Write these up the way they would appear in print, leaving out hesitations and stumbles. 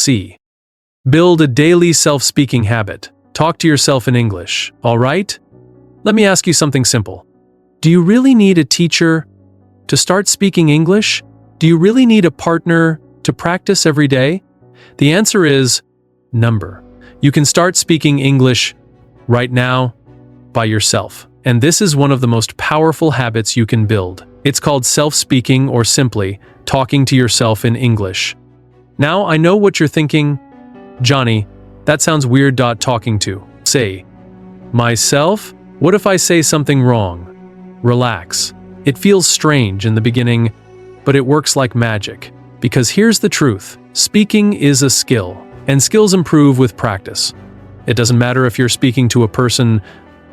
C. Build a daily self-speaking habit. Talk to yourself in English, all right? Let me ask you something simple. Do you really need a teacher to start speaking English? Do you really need a partner to practice every day? The answer is number. You can start speaking English right now by yourself. And this is one of the most powerful habits you can build. It's called self-speaking, or simply talking to yourself in English. Now, I know what you're thinking. Johnny, that sounds weird. Talking to, say, myself? What if I say something wrong? Relax. It feels strange in the beginning, but it works like magic. Because here's the truth. Speaking is a skill, and skills improve with practice. It doesn't matter if you're speaking to a person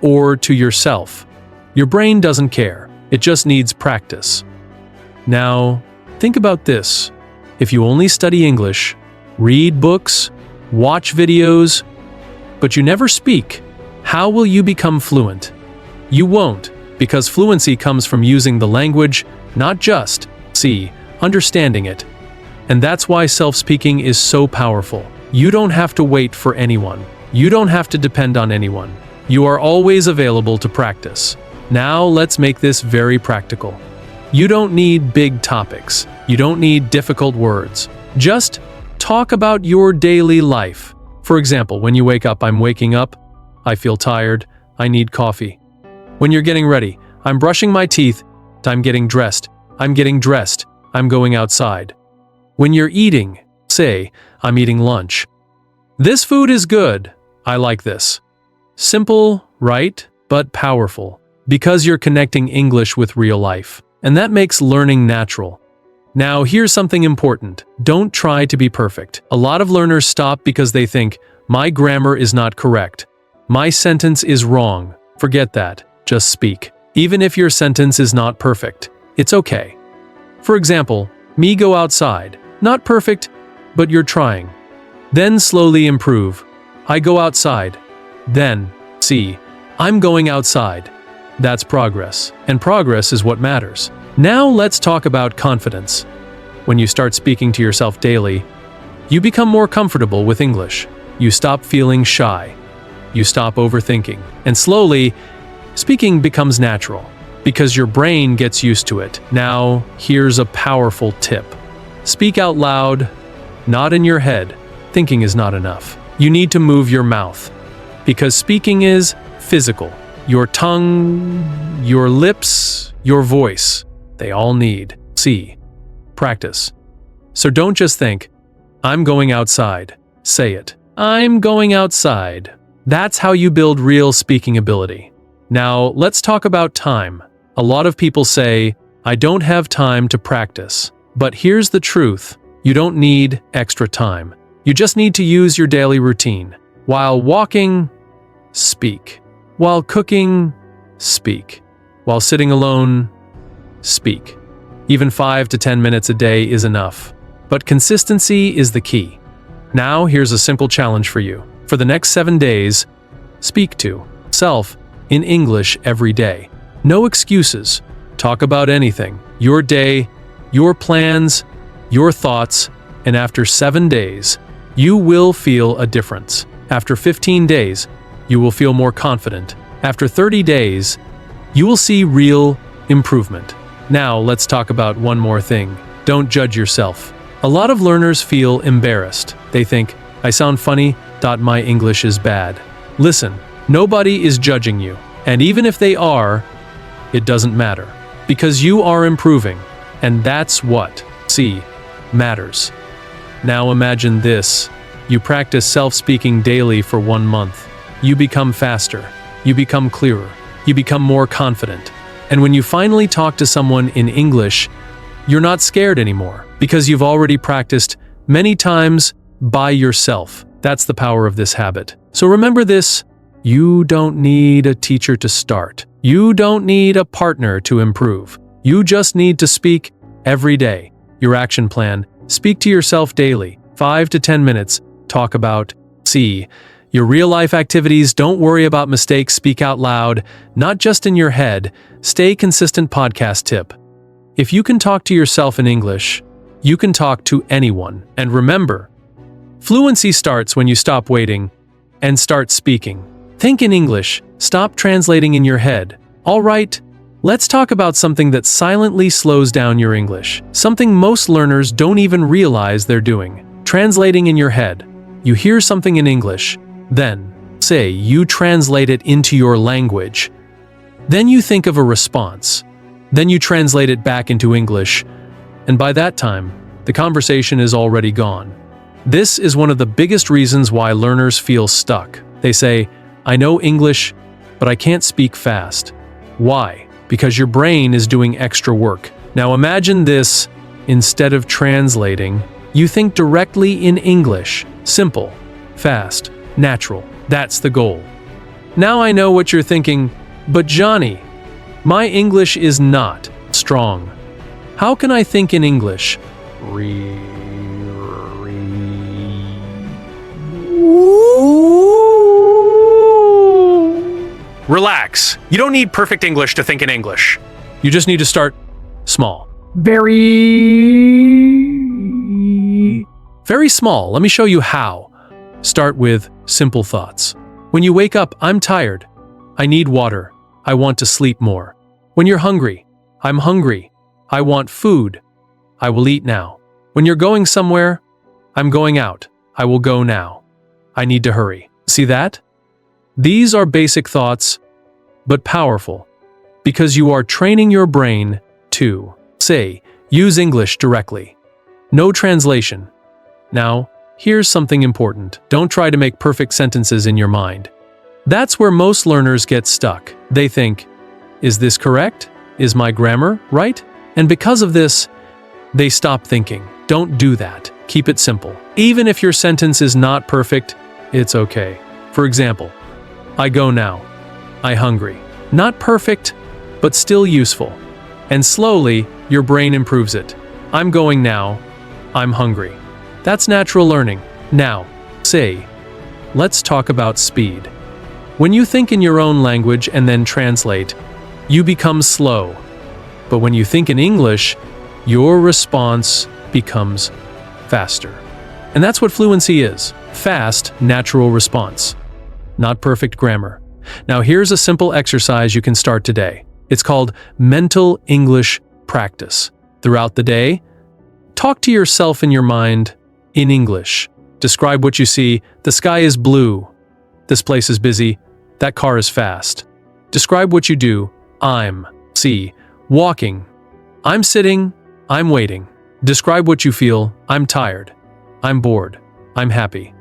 or to yourself. Your brain doesn't care. It just needs practice. Now, think about this. If you only study English, read books, watch videos, but you never speak, how will you become fluent? You won't, because fluency comes from using the language, not just, understanding it. And that's why self-speaking is so powerful. You don't have to wait for anyone. You don't have to depend on anyone. You are always available to practice. Now let's make this very practical. You don't need big topics. You don't need difficult words. Just talk about your daily life. For example, when you wake up, I'm waking up, I feel tired, I need coffee. When you're getting ready, I'm brushing my teeth, I'm getting dressed, I'm getting dressed, I'm going outside. When you're eating, say, I'm eating lunch. This food is good, I like this. Simple, right? But powerful. Because you're connecting English with real life. And that makes learning natural. Now, here's something important. Don't try to be perfect. A lot of learners stop because they think, my grammar is not correct. My sentence is wrong. Forget that. Just speak. Even if your sentence is not perfect, it's okay. For example, me go outside. Not perfect, but you're trying. Then slowly improve. I go outside. Then, I'm going outside. That's progress. And progress is what matters. Now let's talk about confidence. When you start speaking to yourself daily, you become more comfortable with English. You stop feeling shy. You stop overthinking. And slowly, speaking becomes natural because your brain gets used to it. Now, here's a powerful tip. Speak out loud, not in your head. Thinking is not enough. You need to move your mouth because speaking is physical. Your tongue, your lips, your voice, they all need, practice. So don't just think, I'm going outside. Say it. I'm going outside. That's how you build real speaking ability. Now, let's talk about time. A lot of people say, I don't have time to practice. But here's the truth. You don't need extra time. You just need to use your daily routine. While walking, speak. While cooking, speak. While sitting alone, speak. Even 5 to 10 minutes a day is enough. But consistency is the key. Now, here's a simple challenge for you. For the next 7 days, speak to self in English every day. No excuses. Talk about anything. Your day, your plans, your thoughts, and after 7 days, you will feel a difference. After 15 days, you will feel more confident. After 30 days, you will see real improvement. Now, let's talk about one more thing. Don't judge yourself. A lot of learners feel embarrassed. They think, I sound funny, my English is bad. Listen, nobody is judging you. And even if they are, it doesn't matter. Because you are improving. And that's what, matters. Now imagine this. You practice self-speaking daily for 1 month. You become faster. You become clearer. You become more confident. And when you finally talk to someone in English, you're not scared anymore because you've already practiced many times by yourself. That's the power of this habit. So remember this, you don't need a teacher to start. You don't need a partner to improve. You just need to speak every day. Your action plan, speak to yourself daily, 5 to 10 minutes, talk about, your real-life activities. Don't worry about mistakes, speak out loud, not just in your head. Stay consistent. Podcast tip. If you can talk to yourself in English, you can talk to anyone. And remember, Fluency starts when you stop waiting and start speaking. Think in English, stop translating in your head. All right, let's talk about something that silently slows down your English. Something most learners don't even realize they're doing. Translating in your head. You hear something in English, then, say, you translate it into your language. Then you think of a response. Then you translate it back into English, and by that time, the conversation is already gone. This is one of the biggest reasons why learners feel stuck. They say, I know English, but I can't speak fast. Why? Because your brain is doing extra work. Now imagine this, instead of translating, you think directly in English. Simple, fast, natural. That's the goal. Now I know what you're thinking, but Johnny, my English is not strong. How can I think in English? Relax. You don't need perfect English to think in English. You just need to start small. Very small. Let me show you how. Start with simple thoughts. When you wake up, I'm tired. I need water. I want to sleep more. When you're hungry, I'm hungry. I want food. I will eat now. When you're going somewhere, I'm going out. I will go now. I need to hurry. See that? These are basic thoughts, but powerful, because you are training your brain to, say, use English directly. No translation. Now, here's something important. Don't try to make perfect sentences in your mind. That's where most learners get stuck. They think, is this correct? Is my grammar right? And because of this, they stop thinking. Don't do that. Keep it simple. Even if your sentence is not perfect, it's okay. For example, I go now. I hungry. Not perfect, but still useful. And slowly, your brain improves it. I'm going now. I'm hungry. That's natural learning. Now, say, let's talk about speed. When you think in your own language and then translate, you become slow. But when you think in English, your response becomes faster. And that's what fluency is. Fast, natural response. Not perfect grammar. Now here's a simple exercise you can start today. It's called mental English practice. Throughout the day, talk to yourself in your mind in English. Describe what you see. The sky is blue. This place is busy. That car is fast. Describe what you do. I'm, walking. I'm sitting. I'm waiting. Describe what you feel. I'm tired. I'm bored. I'm happy.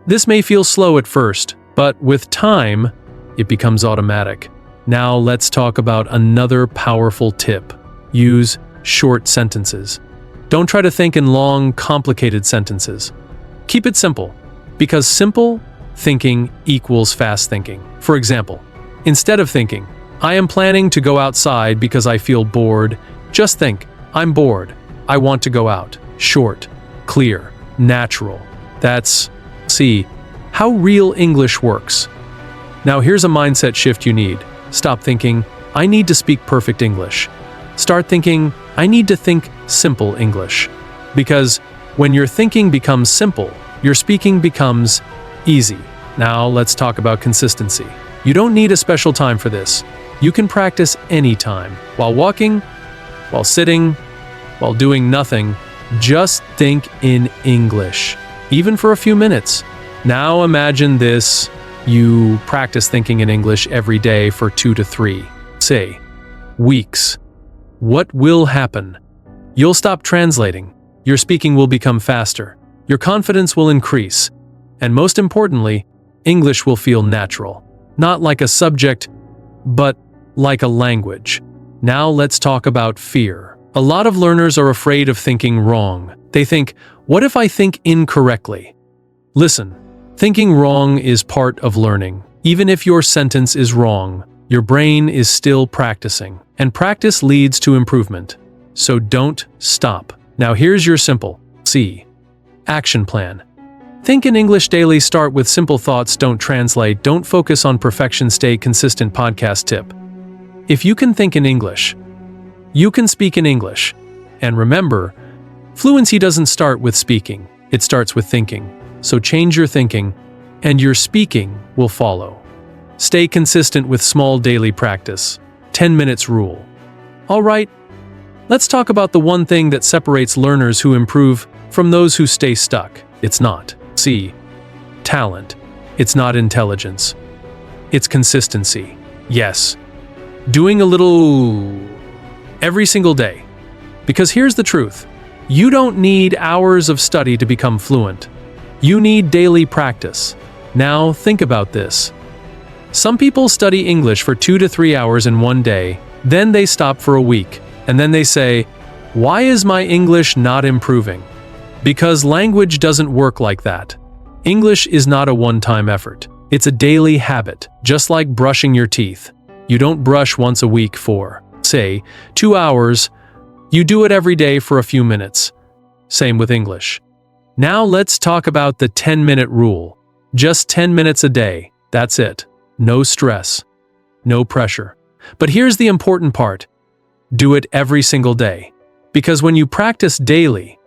This may feel slow at first, but with time, it becomes automatic. Now let's talk about another powerful tip. Use short sentences. Don't try to think in long, complicated sentences. Keep it simple, because simple thinking equals fast thinking. For example, instead of thinking, I am planning to go outside because I feel bored, just think, I'm bored. I want to go out. Short, clear, natural. That's, how real English works. Now here's a mindset shift you need. Stop thinking, I need to speak perfect English. Start thinking, I need to think simple English. Because when your thinking becomes simple, your speaking becomes easy. Now let's talk about consistency. You don't need a special time for this. You can practice anytime. While walking, while sitting, while doing nothing, just think in English. Even for a few minutes. Now imagine this. You practice thinking in English every day for 2 to 3, weeks. What will happen? You'll stop translating. Your speaking will become faster. Your confidence will increase. And most importantly, English will feel natural. Not like a subject, but like a language. Now let's talk about fear. A lot of learners are afraid of thinking wrong. They think, what if I think incorrectly? Listen, thinking wrong is part of learning. Even if your sentence is wrong, your brain is still practicing. And practice leads to improvement. So don't stop. Now here's your simple action plan. Think in English daily. Start with simple thoughts. Don't translate. Don't focus on perfection. Stay consistent. Podcast tip. If you can think in English, you can speak in English. And remember, fluency doesn't start with speaking. It starts with thinking. so change your thinking, and your speaking will follow. Stay consistent with small daily practice. 10 minutes rule. All right, let's talk about the one thing that separates learners who improve from those who stay stuck. It's not talent. It's not intelligence. It's consistency. Yes, doing a little every single day. Because here's the truth. You don't need hours of study to become fluent. You need daily practice. Now, think about this. Some people study English for 2 to 3 hours in one day, then they stop for a week, and then they say, "Why is my English not improving?" Because language doesn't work like that. English is not a one-time effort. It's a daily habit, just like brushing your teeth. You don't brush once a week for, say, 2 hours. You do it every day for a few minutes. Same with English. Now let's talk about the 10-minute rule. Just 10 minutes a day. That's it. No stress. No pressure. But here's the important part. Do it every single day. Because when you practice daily,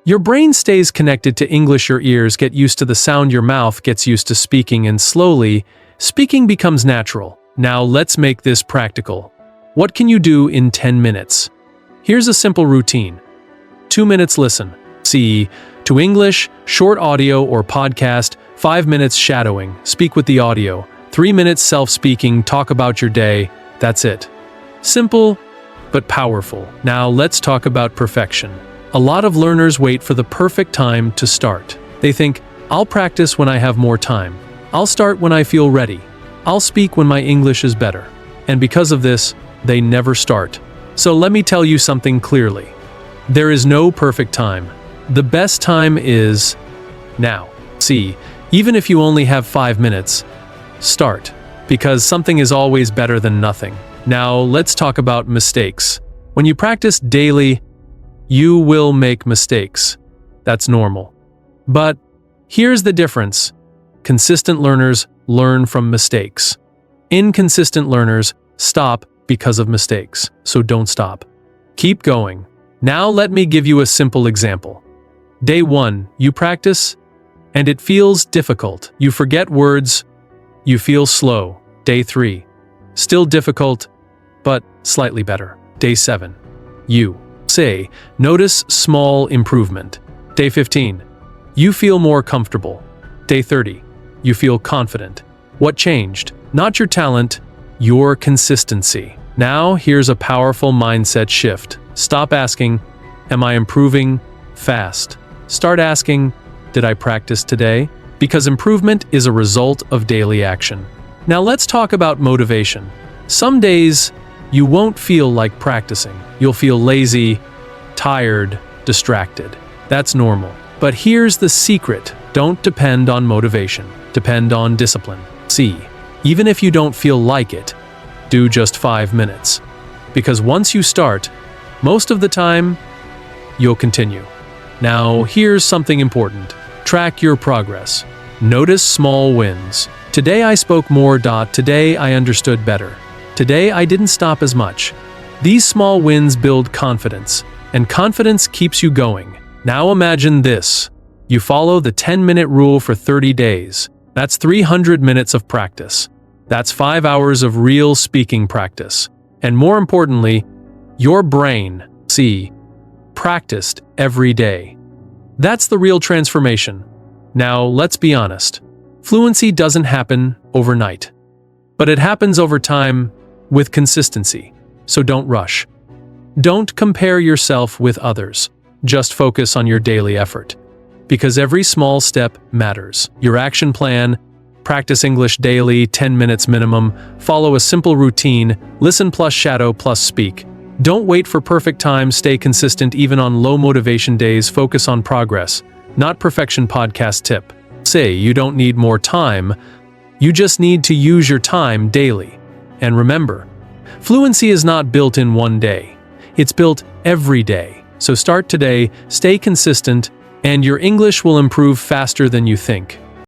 your brain stays connected to English, your ears get used to the sound, your mouth gets used to speaking, and slowly, speaking becomes natural. Now let's make this practical. What can you do in 10 minutes? Here's a simple routine. 2 minutes listen. To English, short audio or podcast. 5 minutes shadowing, speak with the audio. 3 minutes self-speaking, talk about your day. That's it. Simple, but powerful. Now let's talk about perfection. A lot of learners wait for the perfect time to start. They think, I'll practice when I have more time. I'll start when I feel ready. I'll speak when my English is better. And because of this, they never start. So let me tell you something clearly. There is no perfect time. The best time is now. Even if you only have 5 minutes, start. Because something is always better than nothing. Now let's talk about mistakes. When you practice daily, you will make mistakes. That's normal. But here's the difference. Consistent learners learn from mistakes. Inconsistent learners stop because of mistakes. So don't stop. Keep going. Now let me give you a simple example. Day 1, you practice, and it feels difficult. You forget words. You feel slow. Day 3, still difficult, but slightly better. Day 7, you notice small improvement. Day 15, you feel more comfortable. Day 30, you feel confident. What changed? Not your talent, your consistency. Now here's a powerful mindset shift. Stop asking, am I improving fast? Start asking, did I practice today? Because improvement is a result of daily action. Now let's talk about motivation. Some days, you won't feel like practicing. You'll feel lazy, tired, distracted. That's normal. But here's the secret. Don't depend on motivation. Depend on discipline. Even if you don't feel like it, do just 5 minutes. Because once you start, most of the time, you'll continue. Now, here's something important. Track your progress. Notice small wins. Today I spoke more. Today I understood better. Today I didn't stop as much. These small wins build confidence, and confidence keeps you going. Now imagine this. You follow the 10-minute rule for 30 days. That's 300 minutes of practice. That's 5 hours of real speaking practice. And more importantly, your brain, practiced every day. That's the real transformation. Now, let's be honest. Fluency doesn't happen overnight. But it happens over time with consistency. So don't rush. Don't compare yourself with others. Just focus on your daily effort. Because every small step matters. Your action plan, practice English daily, 10 minutes minimum, follow a simple routine, listen plus shadow plus speak. Don't wait for perfect time, stay consistent even on low motivation days, focus on progress, not perfection. Podcast tip. You don't need more time, you just need to use your time daily. And remember, fluency is not built in one day, it's built every day. So start today, stay consistent, and your English will improve faster than you think.